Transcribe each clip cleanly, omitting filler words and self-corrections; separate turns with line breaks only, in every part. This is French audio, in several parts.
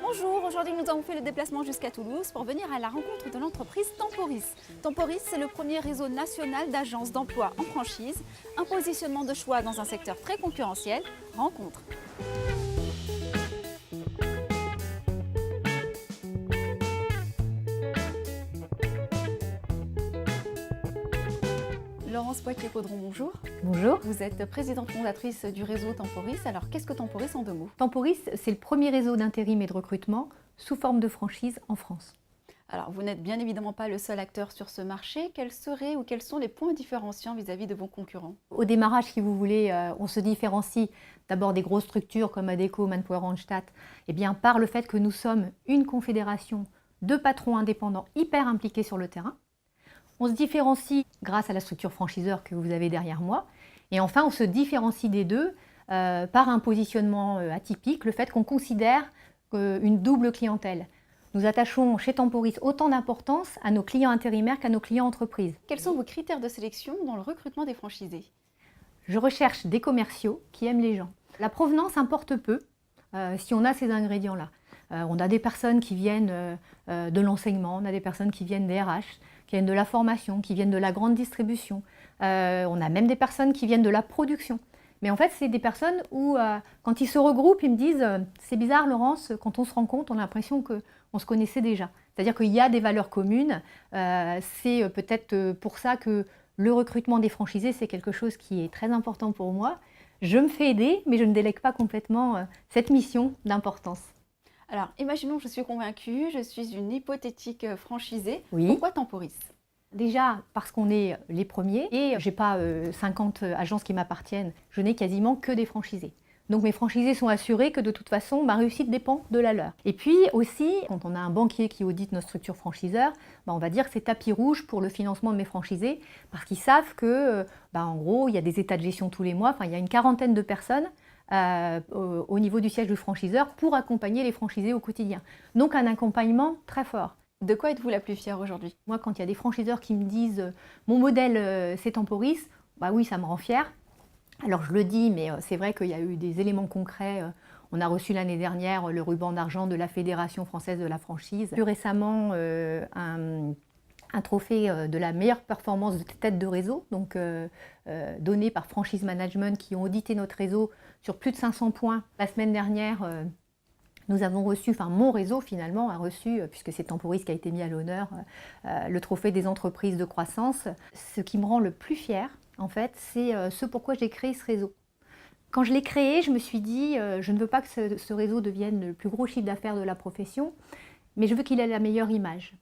Bonjour, aujourd'hui nous avons fait le déplacement jusqu'à Toulouse pour venir à la rencontre de l'entreprise Temporis. Temporis, c'est le premier réseau national d'agences d'emploi en franchise, un positionnement de choix dans un secteur très concurrentiel. Rencontre. Laurence Poitiers-Caudron, bonjour.
Bonjour.
Vous êtes présidente fondatrice du réseau Temporis. Alors qu'est-ce que Temporis en deux mots?
Temporis, c'est le premier réseau d'intérim et de recrutement sous forme de franchise en France.
Alors vous n'êtes bien évidemment pas le seul acteur sur ce marché. Quels seraient ou quels sont les points différenciants vis-à-vis de vos concurrents?
Au démarrage, si vous voulez, on se différencie d'abord des grosses structures comme Adecco, Manpower, Randstad, par le fait que nous sommes une confédération de patrons indépendants hyper impliqués sur le terrain. On se différencie grâce à la structure franchiseur que vous avez derrière moi. Et enfin, on se différencie des deux par un positionnement atypique, le fait qu'on considère une double clientèle. Nous attachons chez Temporis autant d'importance à nos clients intérimaires qu'à nos clients entreprises.
Quels sont vos critères de sélection dans le recrutement des franchisés?
Je recherche des commerciaux qui aiment les gens. La provenance importe peu si on a ces ingrédients-là. On a des personnes qui viennent de l'enseignement, on a des personnes qui viennent des RH, qui viennent de la formation, qui viennent de la grande distribution. On a même des personnes qui viennent de la production. Mais en fait, c'est des personnes où, quand ils se regroupent, ils me disent « C'est bizarre, Laurence, quand on se rend compte, on a l'impression qu'on se connaissait déjà. » C'est-à-dire qu'il y a des valeurs communes. C'est peut-être pour ça que le recrutement des franchisés, c'est quelque chose qui est très important pour moi. Je me fais aider, mais je ne délègue pas complètement cette mission d'importance.
Alors, imaginons que je suis convaincue, je suis une hypothétique franchisée.
Oui.
Pourquoi Temporis?
Déjà parce qu'on est les premiers et je n'ai pas 50 agences qui m'appartiennent, je n'ai quasiment que des franchisés. Donc mes franchisés sont assurés que de toute façon, ma réussite dépend de la leur. Et puis aussi, quand on a un banquier qui audite nos structures franchiseurs, on va dire que c'est tapis rouge pour le financement de mes franchisés parce qu'ils savent que, en gros, il y a des états de gestion tous les mois, il y a une quarantaine de personnes au niveau du siège du franchiseur pour accompagner les franchisés au quotidien. Donc un accompagnement très fort.
De quoi êtes-vous la plus fière aujourd'hui?
Moi, quand il y a des franchiseurs qui me disent « mon modèle, c'est Temporis », oui, ça me rend fière. Alors je le dis, mais c'est vrai qu'il y a eu des éléments concrets. On a reçu l'année dernière le ruban d'argent de la Fédération française de la franchise. Plus récemment, un trophée de la meilleure performance de tête de réseau, donc donné par Franchise Management, qui ont audité notre réseau sur plus de 500 points. La semaine dernière, nous avons reçu, mon réseau finalement a reçu, puisque c'est Temporis qui a été mis à l'honneur, le trophée des entreprises de croissance. Ce qui me rend le plus fière, en fait, c'est ce pourquoi j'ai créé ce réseau. Quand je l'ai créé, je me suis dit, je ne veux pas que ce réseau devienne le plus gros chiffre d'affaires de la profession, mais je veux qu'il ait la meilleure image.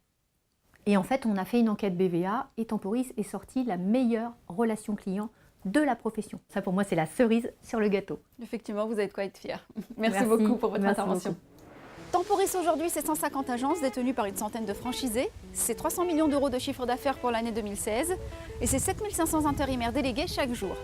Et en fait, on a fait une enquête BVA et Temporis est sorti la meilleure relation client de la profession. Ça, pour moi, c'est la cerise sur le gâteau.
Effectivement, vous avez de quoi être fier. Merci beaucoup pour votre intervention.
Beaucoup.
Temporis aujourd'hui, c'est 150 agences détenues par une centaine de franchisés. C'est 300 millions d'euros de chiffre d'affaires pour l'année 2016. Et c'est 7500 intérimaires délégués chaque jour.